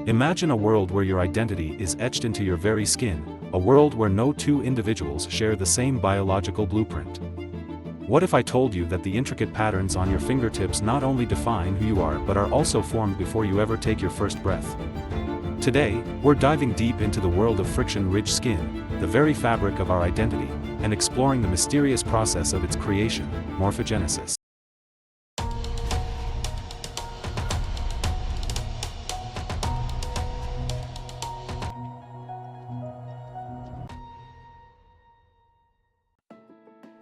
Imagine a world where your identity is etched into your very skin, a world where no two individuals share the same biological blueprint. What if I told you that the intricate patterns on your fingertips not only define who you are but are also formed before you ever take your first breath? Today, we're diving deep into the world of friction-ridged skin, the very fabric of our identity, and exploring the mysterious process of its creation, morphogenesis.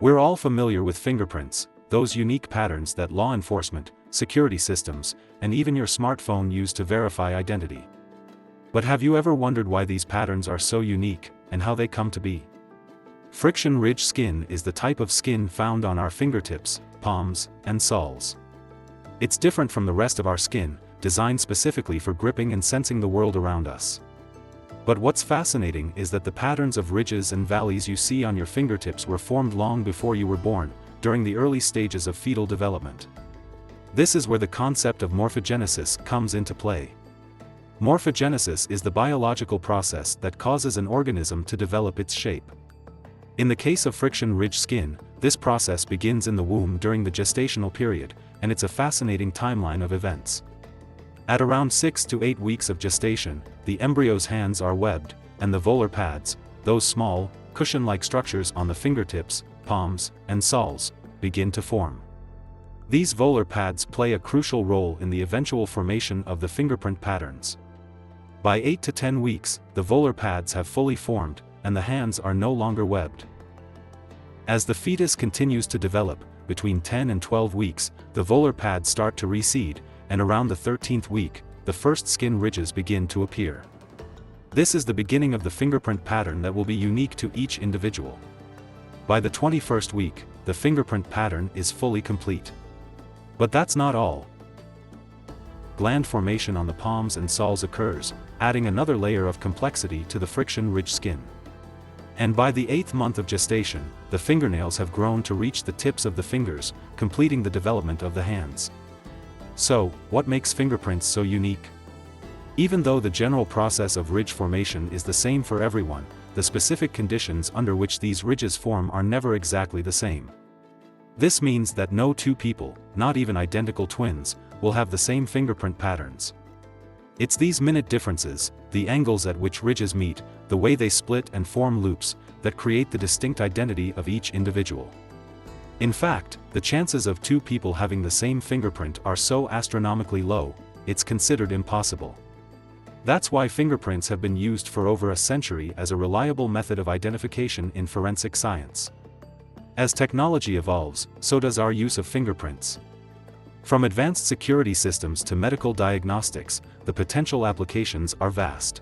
We're all familiar with fingerprints, those unique patterns that law enforcement, security systems, and even your smartphone use to verify identity. But have you ever wondered why these patterns are so unique, and how they come to be? Friction-ridged skin is the type of skin found on our fingertips, palms, and soles. It's different from the rest of our skin, designed specifically for gripping and sensing the world around us. But what's fascinating is that the patterns of ridges and valleys you see on your fingertips were formed long before you were born, during the early stages of fetal development. This is where the concept of morphogenesis comes into play. Morphogenesis is the biological process that causes an organism to develop its shape. In the case of friction-ridged skin, this process begins in the womb during the gestational period, and it's a fascinating timeline of events. At around 6 to 8 weeks of gestation, the embryo's hands are webbed, and the volar pads, those small, cushion-like structures on the fingertips, palms, and soles, begin to form. These volar pads play a crucial role in the eventual formation of the fingerprint patterns. By 8 to 10 weeks, the volar pads have fully formed, and the hands are no longer webbed. As the fetus continues to develop, between 10 and 12 weeks, the volar pads start to recede, and around the 13th week, the first skin ridges begin to appear. This is the beginning of the fingerprint pattern that will be unique to each individual. By the 21st week, the fingerprint pattern is fully complete. But that's not all. Gland formation on the palms and soles occurs, adding another layer of complexity to the friction-ridged skin. And by the 8th month of gestation, the fingernails have grown to reach the tips of the fingers, completing the development of the hands. So, what makes fingerprints so unique? Even though the general process of ridge formation is the same for everyone, the specific conditions under which these ridges form are never exactly the same. This means that no two people, not even identical twins, will have the same fingerprint patterns. It's these minute differences, the angles at which ridges meet, the way they split and form loops, that create the distinct identity of each individual. In fact, the chances of two people having the same fingerprint are so astronomically low, it's considered impossible. That's why fingerprints have been used for over a century as a reliable method of identification in forensic science. As technology evolves, so does our use of fingerprints. From advanced security systems to medical diagnostics, the potential applications are vast.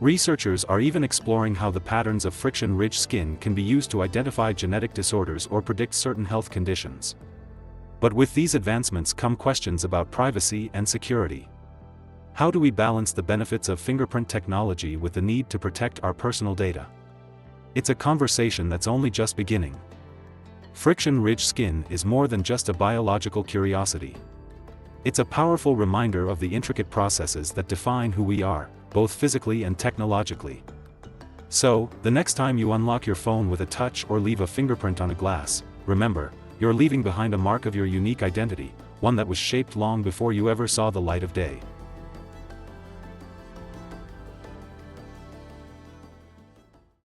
Researchers are even exploring how the patterns of friction-ridged skin can be used to identify genetic disorders or predict certain health conditions. But with these advancements come questions about privacy and security. How do we balance the benefits of fingerprint technology with the need to protect our personal data? It's a conversation that's only just beginning. Friction-ridged skin is more than just a biological curiosity. It's a powerful reminder of the intricate processes that define who we are, both physically and technologically. So, the next time you unlock your phone with a touch or leave a fingerprint on a glass, remember, you're leaving behind a mark of your unique identity, one that was shaped long before you ever saw the light of day.